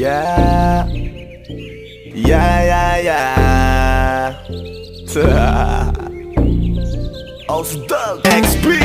Yeah. Yeah, yeah, yeah. Also Doug XP.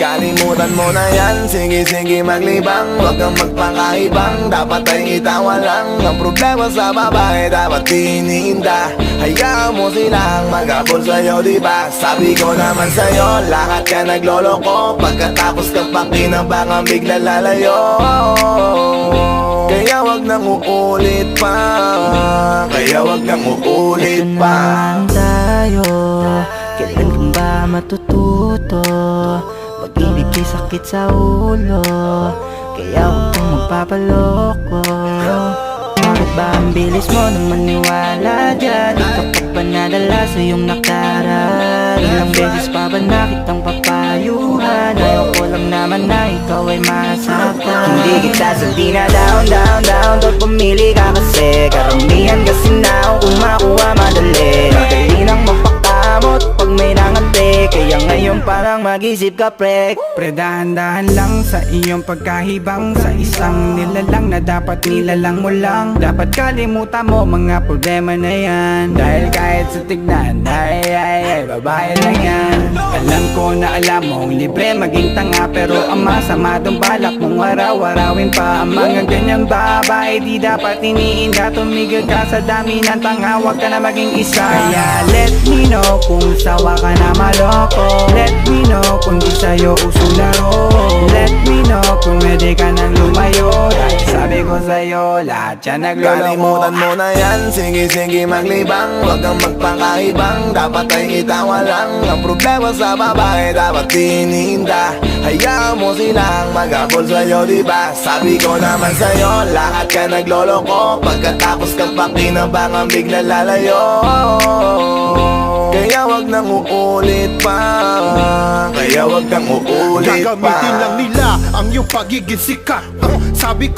Kalimutan mo na yan, sige maglibang. Huwag kang magpakaibang, dapat ay itawa lang. Ang problema sa babae, dapat tinihinda. Hayaan mo silang mag-abol sa'yo, diba? Sabi ko naman sa'yo, lahat ka nagloloko. Pagkatapos kang pakinabangan, bigla lalayo. Kaya wag nang uulit pa, kaya wag nang uulit pa. Tayo, kailan kang ba matututo? Pag-ibig ay sakit sa ulo, kaya huwag kang magpapaloko. Bakit ba ang bilis mo na maniwala dyan? Di ka pa ba nadala sa iyong nakaraan? Ilang beses pa ba nakitang papayuhan? Ayaw ko lang naman na ikaw ay masaktan. Hindi kita saldi na down. Pag pumili ka kasi, karamihan kasi na kung makuha madali. Madali nang mapakamot pag may nangante, kaya ngayon parang mag-isip ka pre. Pre, dahan-dahan lang sa iyong pagkahibang, sa isang nilalang na dapat nilalang mo lang. Dapat kalimutan mo mga problema na yan, dahil kahit sa tignan ay babae lang yan. Alam ko na alam mong libre maging tanga, pero ang masama dong balak mong araw-arawin pa. Ang mga ganyang babae di dapat iniinda. Tumigil ka sa dami ng tanga, wag ka na maging isa. Kaya let me know kung sawa ka na maloko. Let me know kung di sa'yo uso laro. Let me know kung pwede ka nang lumayo, dahil sabi ko sa'yo, lahat yan nagloloko. Kalimutan mo na yan, sige maglibang. Huwag kang magpakaibang, dapat ay itawa lang. Ang problema sa babae, dapat tinihinda. Hayaan mo silang mag-abol sa'yo, diba? Sabi ko naman sa'yo, lahat ka nagloloko. Pagkatapos kang pakinabangan, bigla lalayo. Kaya wag nang uulit pa, kaya wag nang uulit pa. Gagamitin lang nila ang iyong pagiging sikat. Sabi ko